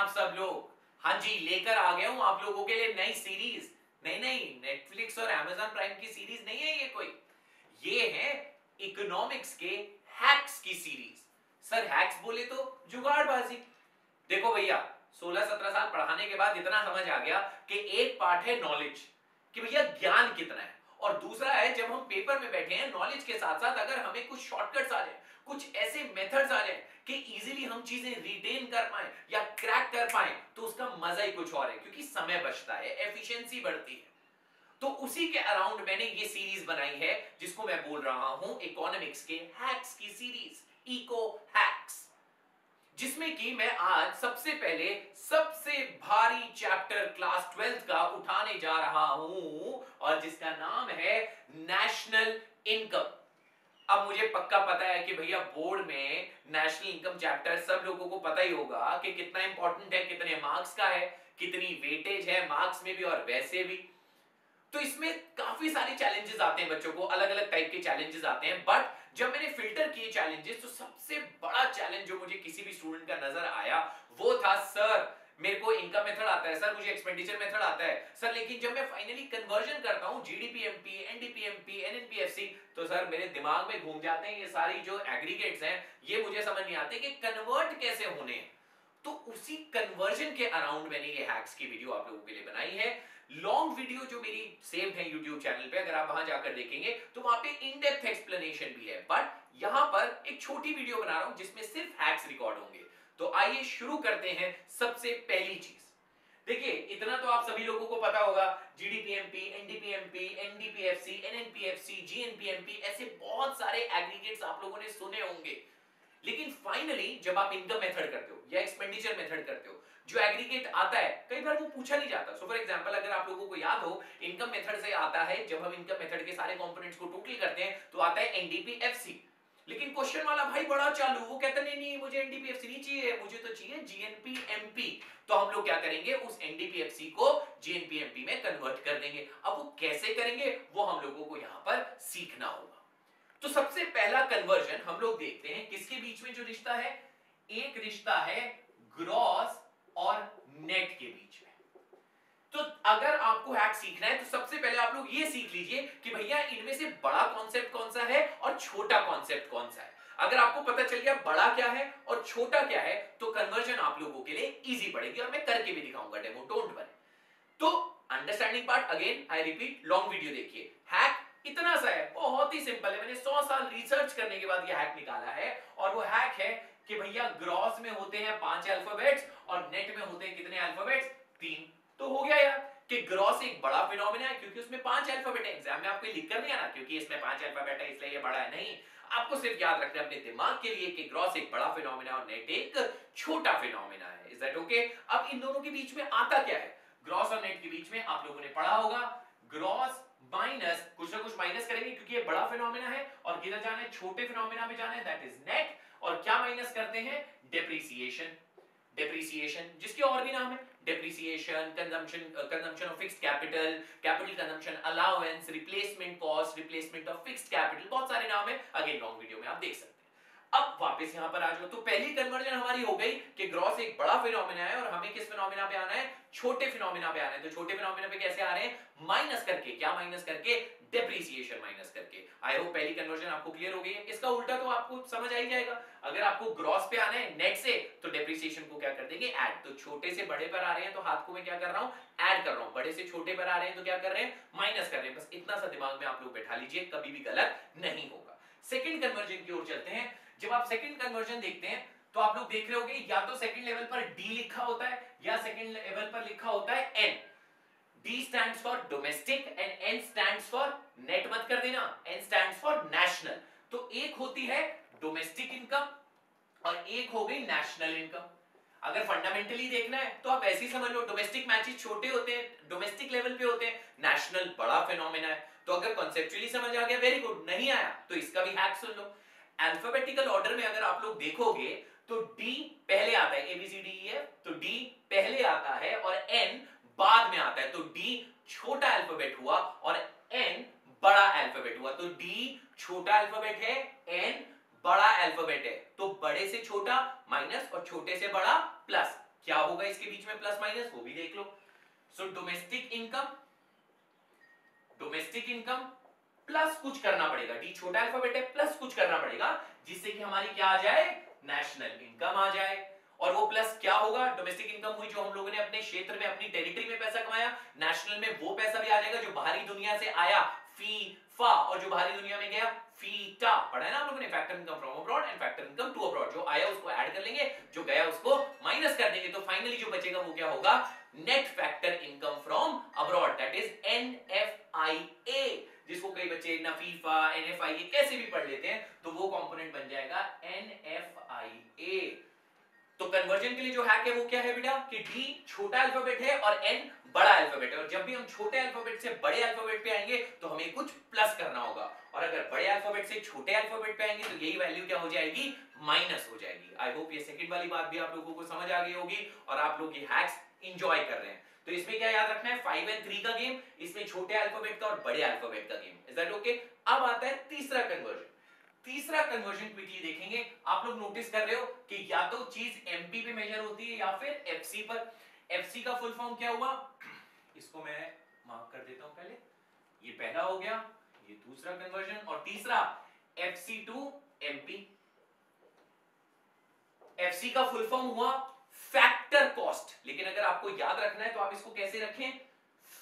आप सब लोग? हाँ जी, लेकर आ गया हूं आप लोगों के लिए नई सीरीज। नहीं नहीं, नेटफ्लिक्स और Amazon प्राइम की सीरीज नहीं है ये कोई। ये है इकोनॉमिक्स के हैक्स की सीरीज। सर हैक्स बोले तो जुगाड़बाजी। देखो भैया, 16-17 साल पढ़ाने के बाद इतना समझ आ गया कि एक पार्ट है नॉलेज, कि भैया ज्ञान कितना है, और दूसरा है जब हम पेपर में बैठे हैं नॉलेज के साथ साथ अगर हमें कुछ शॉर्टकट्स आ जाए, कुछ ऐसे मेथड्स आ जाए कि इजीली हम चीजें रिटेन कर पाए या क्रैक कर पाए, तो उसका मजा ही कुछ और है, क्योंकि समय बचता है, एफिशिएंसी बढ़ती है। तो उसी के अराउंड मैंने ये सीरीज बनाई है जिसको मैं बोल रहा हूं इकोनॉमिक्स के हैक्स की सीरीज, इको हैक्स, जिसमें कि मैं आज सबसे पहले सबसे भारी चैप्टर क्लास 12th का उठाने जा रहा हूं, और जिसका नाम है नेशनल इनकम। अब मुझे पक्का पता है कि भैया बोर्ड में नेशनल इनकम चैप्टर सब लोगों को पता ही होगा कि कितना इंपॉर्टेंट है, कितने मार्क्स का है, कितनी वेटेज है मार्क्स में भी और वैसे भी। तो इसमें काफी सारे चैलेंजेस आते हैं, बच्चों को अलग अलग टाइप के चैलेंजेस आते हैं। बट जब मैंने फिल्टर किए चैलेंजेस, तो सबसे बड़ा चैलेंज जो मुझे किसी भी स्टूडेंट का नजर आया वो था, सर मेरे को इनकम मेथड आता है, सर मुझे एक्सपेंडिचर मेथड आता है सर, लेकिन जब मैं फाइनली कन्वर्जन करता हूं जीडीपीएमपी, एनडीपीएमपी, एनएनपीएफसी, तो सर मेरे दिमाग में घूम जाते हैं ये सारी जो एग्रीगेट्स हैं, ये मुझे समझ नहीं आते कि कन्वर्ट कैसे होने हैं। तो उसी कन्वर्जन के अराउंड मैंने ये हैक्स की वीडियो आप लोगों के लिए बनाई है। लॉन्ग वीडियो जो मेरी सेव है YouTube चैनल पे, अगर आप वहां जाकर देखेंगे तो वहां पे इन डेप्थ एक्सप्लेनेशन भी है, बट यहां पर एक छोटी वीडियो बना रहा हूं जिसमें सिर्फ हैक्स रिकॉर्ड होंगे। तो आइए शुरू करते हैं। सबसे पहली चीज देखिए, इतना तो आप सभी लोगों को पता होगा, जीडीपीएमपी, एनडीपीएमपी, एनडीपीएफसी, एनएनपीएफसी, जीएनपीएमपी, ऐसे बहुत सारे एग्रीगेट्स आप लोगों ने सुने होंगे। लेकिन फाइनली जब आप इनकम मेथड करते हो या एक्सपेंडिचर मेथड करते हो, जो एग्रीगेट आता है कई बार वो पूछा नहीं जाता। सो फॉर एग्जांपल, अगर आप लोगों को याद हो, इनकम मेथड से आता है, जब हम इनकम मेथड के सारे कंपोनेंट्स को टोटल करते हैं तो आता है एनडीपीएफसी। लेकिन क्वेश्चन वाला भाई बड़ा चालू, वो कहता नहीं नहीं मुझे एनडीपीएफसी नहीं चाहिए, मुझे तो चाहिए जीएनपीएमपी। तो हम लोग क्या करेंगे, उस एनडीपीएफसी को जीएनपीएमपी में कन्वर्ट कर देंगे। अब वो कैसे करेंगे वो हम लोगों को यहां पर सीखना होगा। तो सबसे पहला कन्वर्जन हम लोग देखते हैं किसके बीच में जो रिश्ता है, एक रिश्ता है ग्रॉस और नेट के बीच में। तो अगर आपको हैक सीखना है तो सबसे पहले आप लोग ये सीख लीजिए कि भैया इनमें से बड़ा कॉन्सेप्ट कौन सा है और छोटा कॉन्सेप्ट कौन सा है। अगर आपको पता चल गया बड़ा क्या है और छोटा क्या है, तो कन्वर्जन आप लोगों के लिए इजी पड़ेगी, और मैं करके भी दिखाऊंगा डेमो, डोंट वरी। तो understanding part, again I repeat, long video देखिए। हैक इतना सा है, बहुत ही सिंपल है, मैंने 100 साल रिसर्च करने के बाद यह हैक निकाला है। और वो हैक है कि भैया ग्रॉस में होते हैं 5 अल्फाबेट्स और नेट में होते हैं कितने अल्फाबेट्स, 3। तो हो गया यार कि ग्रॉस एक बड़ा फिनोमेना है क्योंकि उसमें 5 अल्फाबेट है। एग्जाम में आपको लिख कर नहीं आना क्योंकि इसमें 5 अल्फाबेट है इसलिए ये बड़ा है, नहीं। आपको सिर्फ याद रखना है अपने दिमाग के लिए कि ग्रॉस एक बड़ा फिनोमेना और नेट एक छोटा फिनोमेना है। Is that okay? अब इन दोनों के बीच में आता क्या है, ग्रॉस और नेट के बीच में आप लोगों ने पढ़ा होगा, ग्रॉस माइनस कुछ ना कुछ माइनस करेंगे क्योंकि ये बड़ा फिनोमेना है, और किधर जाना है, छोटे फिनोमेना में जाना है, दैट इज नेट। और क्या माइनस करते हैं, डेप्रिसिएशन। डेप्रिसिएशन जिसके और भी नाम है, depreciation, consumption of fixed capital, capital consumption allowance, replacement cost, replacement of fixed capital, बहुत सारे नाम है, अगेन लॉन्ग वीडियो में आप देख सकते हैं। अब वापस यहां पर आ जाओ। तो पहली कन्वर्जन हमारी हो गई कि ग्रॉस एक बड़ा फिनोमेना है और हमें किस फिनोमेना पे आना है, छोटे फिनोमेना पे आना है। तो छोटे फिनोमेना पे कैसे आ रहे हैं, माइनस करके। क्या माइनस करके, डेप्रिसिएशन माइनस करके। आई होप पहली कन्वर्जन आपको क्लियर हो गई है। इसका उल्टा तो आपको समझ आ ही जाएगा। अगर आपको ग्रॉस पे आना है नेट से, तो डेप्रिसिएशन को क्या कर देंगे, ऐड। तो छोटे से बड़े पर आ रहे हैं तो हाथ को मैं क्या कर रहा हूं, ऐड कर रहा हूं। बड़े से छोटे पर आ रहे हैं तो क्या कर रहे हैं, माइनस कर रहे हैं। बस इतना सा दिमाग में आप लोग बैठा लीजिए, कभी भी गलत नहीं होगा। सेकंड कन्वर्जन की ओर चलते हैं। जब आप सेकंड कन्वर्जन देखते हैं तो आप लोग देख रहे होंगे, या तो सेकंड लेवल पर डी लिखा होता है या सेकंड लेवल पर लिखा होता है N. D stands for domestic and N stands for net मत कर देना, N stands for national। तो एक होती है डोमेस्टिक इनकम और एक हो गई नेशनल इनकम। अगर फंडामेंटली देखना है तो आप ऐसे ही समझ लो, डोमेस्टिक मैचेस छोटे होते हैं, डोमेस्टिक लेवल पे होते हैं, नेशनल बड़ा फिनोमेना है। तो अगर कॉन्सेप्चुअली समझ आ गया, वेरी गुड। नहीं आया तो इसका भी हैक सुन लो। अल्फाबेटिकल ऑर्डर में अगर आप लोग देखोगे तो डी पहले आता है, ABCDEF, तो डी पहले आता है और एन बाद में आता है। तो डी छोटा अल्फाबेट हुआ और एन बड़ा अल्फाबेट हुआ। तो डी छोटा अल्फाबेट है, एन बड़ा अल्फाबेट है। तो बड़े से छोटा माइनस और छोटे से बड़ा प्लस। क्या होगा इसके बीच में प्लस माइनस वो भी देख लो। सो डोमेस्टिक इनकम प्लस कुछ करना पड़ेगा, डी छोटा अल्फाबेट है, प्लस कुछ करना पड़ेगा जिससे कि हमारी क्या आ जाए, नेशनल इनकम आ जाए। और वो प्लस क्या होगा, डोमेस्टिक इनकम हुई जो हम लोगों ने अपने क्षेत्र में अपनी टेरिटरी में पैसा कमाया, नेशनल में वो पैसा भी आ जाएगा जो बाहरी दुनिया से आया, फी फा, और जो बाहरी दुनिया में गया फीटा। पढ़ा है ना आप लोगों ने, factor income from abroad and factor income to abroad. जो आया उसको ऐड कर लेंगे, जो गया उसको माइनस कर देंगे, तो फाइनली जो बचेगा वो क्या होगा, net factor income from abroad, that is NFIA, जिसको कई बच्चे नफीफा NFIA कैसे भी पढ़ लेते हैं, तो वो कंपोनेंट बन जाएगा NFIA। तो कन्वर्जन के लिए जो हैक है वो क्या है बेटा, कि डी छोटा अल्फाबेट है और एन बड़ा अल्फाबेट है, और जब भी हम छोटे अल्फाबेट से बड़े अल्फाबेट पे आएंगे तो हमें कुछ प्लस करना होगा, और अगर बड़े अल्फाबेट से छोटे अल्फाबेट पे आएंगे तो यही वैल्यू क्या हो जाएगी, माइनस हो जाएगी। आई होप ये सेकंड वाली बात भी आप लोगों को समझ आ गई होगी और आप लोग ये हैक्स एंजॉय कर रहे हैं। तो इसमें क्या याद रखना है, 5 and 3 का गेम, इसमें छोटे अल्फाबेट का और बड़े अल्फाबेट का गेम। Is that okay? अब आता है तीसरा कन्वर्जन। तीसरा कन्वर्जन क्विकली देखेंगे। आप लोग नोटिस कर रहे हो कि या तो चीज एमपी पे मेजर होती है या फिर एफसी पर। एफसी का फुल फॉर्म क्या हुआ, इसको मैं मार्क कर देता हूं पहले, ये पहला हो गया, ये दूसरा कन्वर्जन, और तीसरा एफसी टू एमपी। एफसी का फुल फॉर्म हुआ फैक्टर कॉस्ट, लेकिन अगर आपको याद रखना है तो आप इसको कैसे रखें,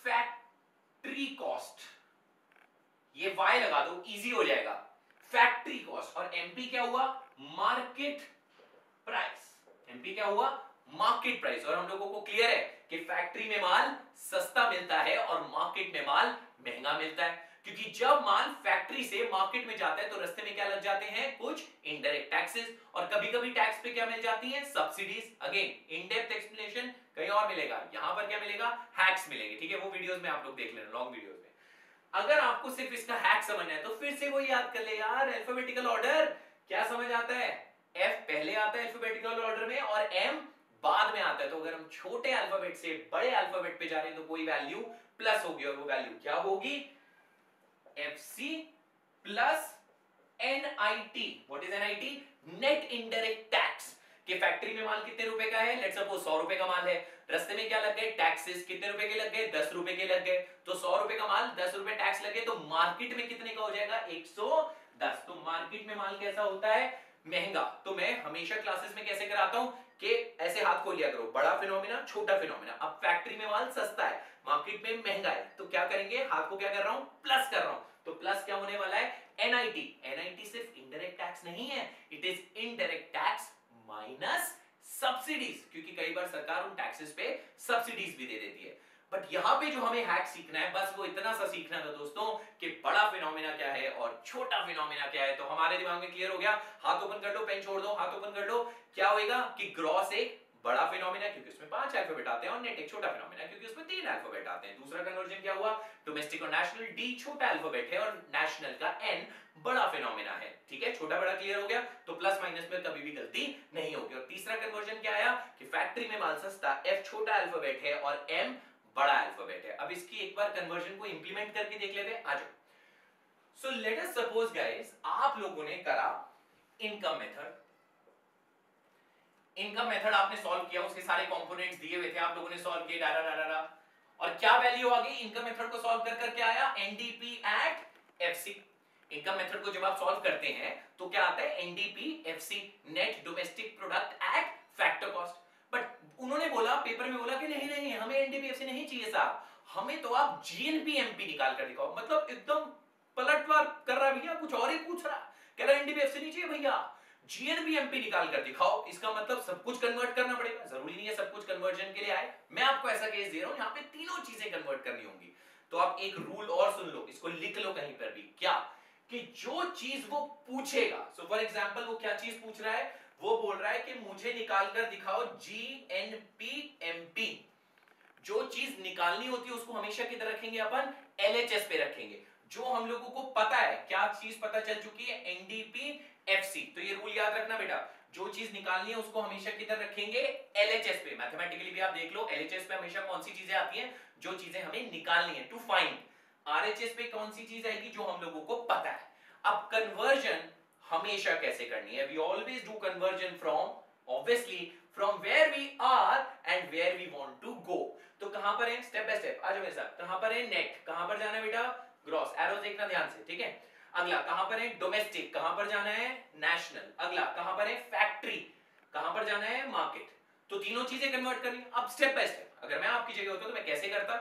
फैक्ट्री कॉस्ट, ये वाई लगा दो, इजी हो जाएगा, फैक्ट्री कॉस्ट। और एमपी क्या हुआ, मार्केट प्राइस। एमपी क्या हुआ, मार्केट प्राइस। और हम लोगों को क्लियर है कि फैक्ट्री में माल सस्ता मिलता है और मार्केट में माल महंगा मिलता है, क्योंकि जब माल फैक्ट्री से मार्केट में जाता है तो रास्ते में क्या लग जाते हैं, कुछ इनडायरेक्ट टैक्सेस, और कभी-कभी टैक्स पे क्या मिल जाती है, subsidies. Again in depth explanation कहीं और मिलेगा, यहां पर क्या मिलेगा, हैक्स मिलेंगे, ठीक है, वो वीडियोस में आप लोग देख लेना, लॉन्ग वीडियोस में। अगर आपको सिर्फ इसका हैक समझना है तो फिर से वो याद कर ले यार, अल्फाबेटिकल ऑर्डर क्या समझ आता है, एफ पहले आता है अल्फाबेटिकल ऑर्डर में और एम बाद में आता है। तो अगर हम छोटे अल्फाबेट से बड़े अल्फाबेट पे जा रहे हैं तो कोई वैल्यू प्लस होगी, और वो वैल्यू क्या होगी, FC plus NIT। What is NIT, net indirect tax. कि फैक्ट्री में माल कितने रुपए का है, लेट्स सपोज 100 रुपए का माल है, रास्ते में क्या लग गए, टैक्सेस, कितने रुपए के लग गए, 10 रुपए के लग गए, तो 100 रुपए का माल 10 रुपए टैक्स लगे, तो मार्केट में कितने का हो जाएगा, 110। तो मार्केट में माल कैसा होता है, महंगा। तो मैं हमेशा क्लासेस में कैसे कराता हूं कि ऐसे हाथ खोल लिया करो, बड़ा फिनोमिना छोटा फिनोमिना। अब फैक्ट्री में माल सस्ता है, मार्केट में महंगा है, तो क्या करेंगे, हाथ को क्या कर रहा हूं, प्लस कर रहा हूं, तो प्लस क्या होने वाला है, NIT। NIT सिर्फ इनडायरेक्ट टैक्स नहीं है, it is indirect tax minus subsidies, क्योंकि कई बार सरकार उन टैक्सेस पे सब्सिडीज भी दे देती है। बट यहां पे जो हमें हैक सीखना है, बस वो इतना सा सीखना था दोस्तों कि बड़ा फिनोमिना क्या है और छोटा फिनोमिना क्या है। तो हमारे दिमाग में क्लियर हो गया, हाथ ओपन कर लो, पेन छोड़ दो, हाथ ओपन कर लो। क्या होएगा कि ग्रॉस एक बड़ा फिनोमिना क्योंकि उसमें 5 अल्फाबेट आते हैं, और नेट एक छोटा फिनोमिना क्योंकि उसमें 3 अल्फाबेट आते हैं। दूसरा कन्वर्जन क्या हुआ, डोमेस्टिक और नेशनल, डी छोटा अल्फाबेट है और नेशनल का एन बड़ा फिनोमिना है, ठीक है, छोटा बड़ा क्लियर हो गया, तो प्लस माइनस में कभी भी गलती नहीं होगी। और तीसरा कन्वर्जन क्या आया कि फैक्ट्री में माल सस्ता, एफ छोटा अल्फाबेट है और एम बड़ा अल्फाबेट है। अब इसकी एक बार कन्वर्जन को इंप्लीमेंट करके देख लेते हैं, आ जाओ। So let us suppose guys, आप लोगों ने करा इनकम मेथड। इनकम मेथड आपने सॉल्व किया, उसके सारे कंपोनेंट्स दिए हुए थे, आप लोगों ने सॉल्व किए, डारा डारा डारा, और क्या वैल्यू आ गई, इनकम मेथड को सॉल्व कर क्या आया, NDP at FC। Income method को जब आप सॉल्व करते हैं तो क्या आता है, NDP FC, net domestic product at factor cost. But उन्होंने बोला, पेपर में बोला कि नहीं नहीं हमें NDP FC नहीं चाहिए साहब, हमें तो आप GNP MP निकाल कर दिखाओ। मतलब एकदम पलटवार कर रहा है भैया, कुछ और ही पूछ रहा, कह रहा NDP FC नहीं चाहिए भैया, GNP MP निकाल कर दिखाओ। इसका मतलब सब कुछ कन्वर्ट करना पड़ेगा, जरूरी नहीं है सब कुछ कन्वर्जन के लिए आए। मैं आपको ऐसा केस दे रहा हूं, यहां पे तीनों चीजें कन्वर्ट करनी होंगी। तो आप एक रूल और सुन लो, इसको लिख लो कहीं पर भी, क्या कि जो चीज वो पूछेगा, सो फॉर एग्जांपल वो क्या चीज पूछ रहा है, वो बोल रहा है कि मुझे निकाल कर दिखाओ GNP MP। जो चीज निकालनी होती है उसको हमेशा किधर रखेंगे अपन, LHS पे रखेंगे। जो हम लोगों को पता है, क्या चीज पता चल चुकी है, NDP FC। तो ये रूल याद रखना बेटा, जो चीज निकालनी है उसको हमेशा किधर रखेंगे, LHS पे। मैथमेटिकली भी आप देख लो, LHS पे हमेशा कौन सी चीजें आती हैं, जो चीजें हमें निकालनी है, टू फाइंड। RHS पे कौन सी चीज आएगी, जो हम लोगों को पता है। अब कन्वर्जन हमेशा कैसे करनी है, we always do conversion from, obviously from where we are and where we want to go. तो कहां पर है, स्टेप बाय स्टेप आ जाओ मेरे साथ। कहां पर है नेट, कहां पर जाना है बेटा, ग्रॉस, एरो देखना ध्यान से, ठीक है। अगला कहां पर है डोमेस्टिक, कहां पर जाना है नेशनल। अगला कहां पर है फैक्ट्री, कहां पर जाना है मार्केट। तो तीनों चीजें कन्वर्ट करनी। अब स्टेप बाय स्टेप अगर मैं आपकी जगह होता तो मैं कैसे करता।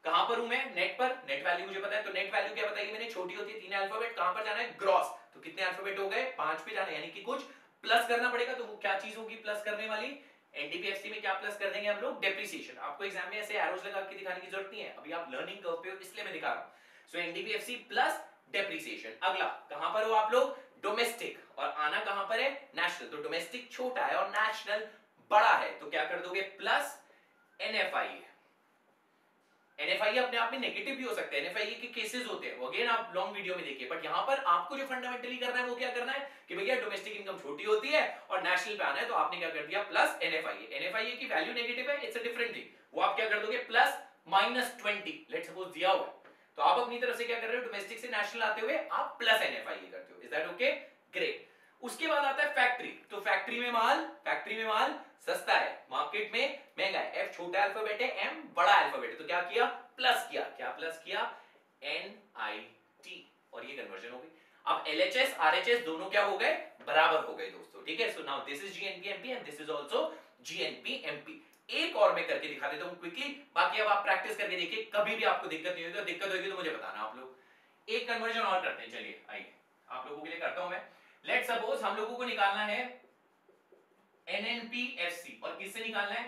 कहां पर हूं मैं, नेट पर, नेट वैल्यू मुझे पता है, तो नेट वैल्यू क्या बताएगी मैंने, छोटी होती है 3 अल्फाबेट। कहां पर जाना है ग्रॉस, तो कितने अल्फाबेट हो गए, 5 पे जाना है, यानी कि कुछ प्लस करना पड़ेगा। तो वो क्या चीज होगी प्लस करने वाली, एनडीपीएफसी में क्या प्लस कर देंगे हम लोग, डेप्रिसिएशन। आपको एग्जाम में ऐसे एरोस लगा के दिखाने की जरूरत नहीं है, अभी आप लर्निंग कर्व पे हो इसलिए मैं दिखा रहा हूं। सो एनडीपीएफसी प्लस डेप्रिसिएशन। अगला कहां पर हो आप लोग, डोमेस्टिक, और आना कहां पर है, नेशनल। तो डोमेस्टिक छोटा है और नेशनल बड़ा है, तो क्या कर दोगे प्लस एनएफआई। एनएफआई अपने आप में नेगेटिव भी हो सकता है, एनएफआई के केसेस होते हैं, वो अगेन आप लॉन्ग वीडियो में देखिए। बट यहां पर आपको जो फंडामेंटली करना है वो क्या करना है कि भैया डोमेस्टिक इनकम छोटी होती है और नेशनल पे आना है, तो आपने क्या कर दिया प्लस एनएफआई। एनएफआई की वैल्यू नेगेटिव है, इट्स अ डिफरेंट थिंग, वो आप क्या कर दोगे प्लस -20, लेट्स सपोज दिया हुआ है, तो आप अपनी तरफ से क्या कर रहे हो, डोमेस्टिक से नेशनल आते हुए आप प्लस एनएफआई करते हो। Is that okay, great. उसके बाद आता है फैक्ट्री। तो फैक्ट्री में माल सस्ता है, मार्केट में महंगा है। एफ छोटा अल्फाबेट है, एम बड़ा अल्फाबेट है, तो क्या किया प्लस किया, क्या प्लस किया, NIT, और ये कन्वर्जन हो गई। अब LHS RHS दोनों क्या हो गए, बराबर हो गए दोस्तों, ठीक है। So now this is GNP MP and this is also GNP MP। एक और मैं करके दिखा देता हूं क्विकली, बाकी अब आप प्रैक्टिस करके देखिए, कभी भी आपको दिक्कत नहीं होगी, दिक्कत होगी तो मुझे बताना आप लोग। एक कन्वर्जन और करते हैं, चलिए आइए आप लोगों के लिए करता हूं मैं। लेट्स सपोज हम लोगों को निकालना है NNPFC, और किससे निकालना है,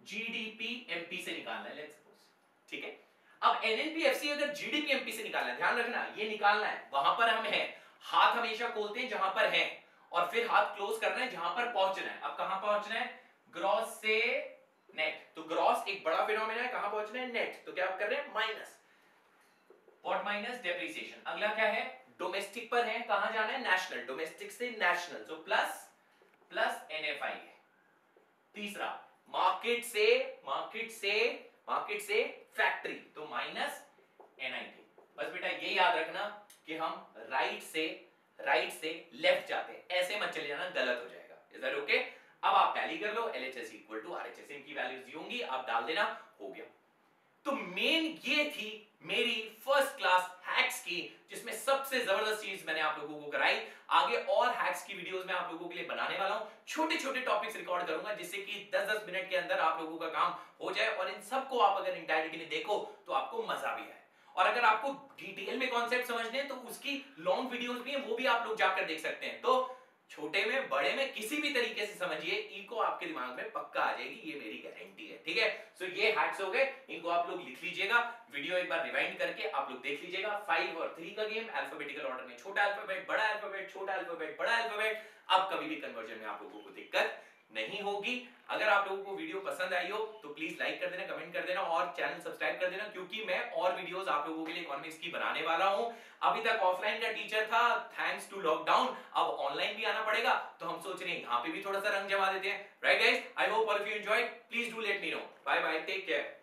GDP MP से निकालना है, लेट्स सपोज, ठीक है। अब NNPFC अगर GDP MP से निकालना है, ध्यान रखना ये निकालना है, वहां पर हम हैं, हाथ हमेशा खोलते हैं जहां पर है, और फिर हाथ क्लोज करना है जहां पर पहुंचना है। अब कहां पहुंचना है, ग्रॉस से नेट, तो ग्रॉस एक बड़ा फिनोमेना है, कहां पहुंचना है नेट, तो क्या आप कर रहे हैं माइनस, व्हाट माइनस, डेप्रिसिएशन। अगला क्या है, डोमेस्टिक पर है, कहां जाना है नेशनल, डोमेस्टिक से नेशनल, तो प्लस NFI है। तीसरा मार्केट से फैक्ट्री, तो माइनस NIT। बस बेटा ये याद रखना कि हम राइट से लेफ्ट जाते हैं, ऐसे मत चले जाना, गलत हो जाएगा। Is that okay. अब आप टैली कर लो, LHS इक्वल टू RHS, इनकी वैल्यूज दी होंगी, आप डाल देना, हो गया। तो मेन ये थी मेरी फर्स्ट क्लास हैक्स की, जिसमें सबसे जबरदस्त चीज मैंने आप लोगों को कराई। आगे और हैक्स की वीडियोस मैं आप लोगों के लिए बनाने वाला हूं, छोटे छोटे टॉपिक्स रिकॉर्ड करूंगा, जिससे कि 10-10 मिनट के अंदर आप लोगों का काम हो जाए, और इन सबको आप अगर इंटायरिटी में देखो तो आपको मजा भी आए। और अगर आपको डिटेल में कॉन्सेप्ट समझने हैं तो उसकी लॉन्ग वीडियोस भी हैं, वो भी आप लोग जाकर देख सकते हैं। तो छोटे में बड़े में किसी भी तरीके से समझिए, इको आपके दिमाग में पक्का आ जाएगी, ये मेरी गारंटी है, ठीक है। सो ये हैक्स हो गए, इनको आप लोग लिख लीजिएगा, वीडियो एक बार रिवाइंड करके आप लोग देख लीजिएगा। 5 और 3 का गेम, अल्फाबेटिकल ऑर्डर में छोटा अल्फाबेट, बड़ा अल्फाबेट, छोटा अल्फाबेट, बड़ा अल्फाबेट। अब कभी भी कन्वर्जन में आप लोगों को दिक्कत नहीं होगी। अगर आप लोगों को वीडियो पसंद आई हो तो प्लीज लाइक कर देना, कमेंट कर देना, और चैनल सब्सक्राइब कर देना, क्योंकि मैं और वीडियोस आप लोगों के लिए इकोनॉमिक्स की बनाने वाला हूं। अभी तक ऑफलाइन का टीचर था, थैंक्स टू लॉकडाउन अब ऑनलाइन भी आना पड़ेगा, तो हम सोच रहे हैं यहां पे भी थोड़ा सा रंग जमा देते हैं। Right guys, I hope all of you enjoyed, please do let me know. Bye bye, take care.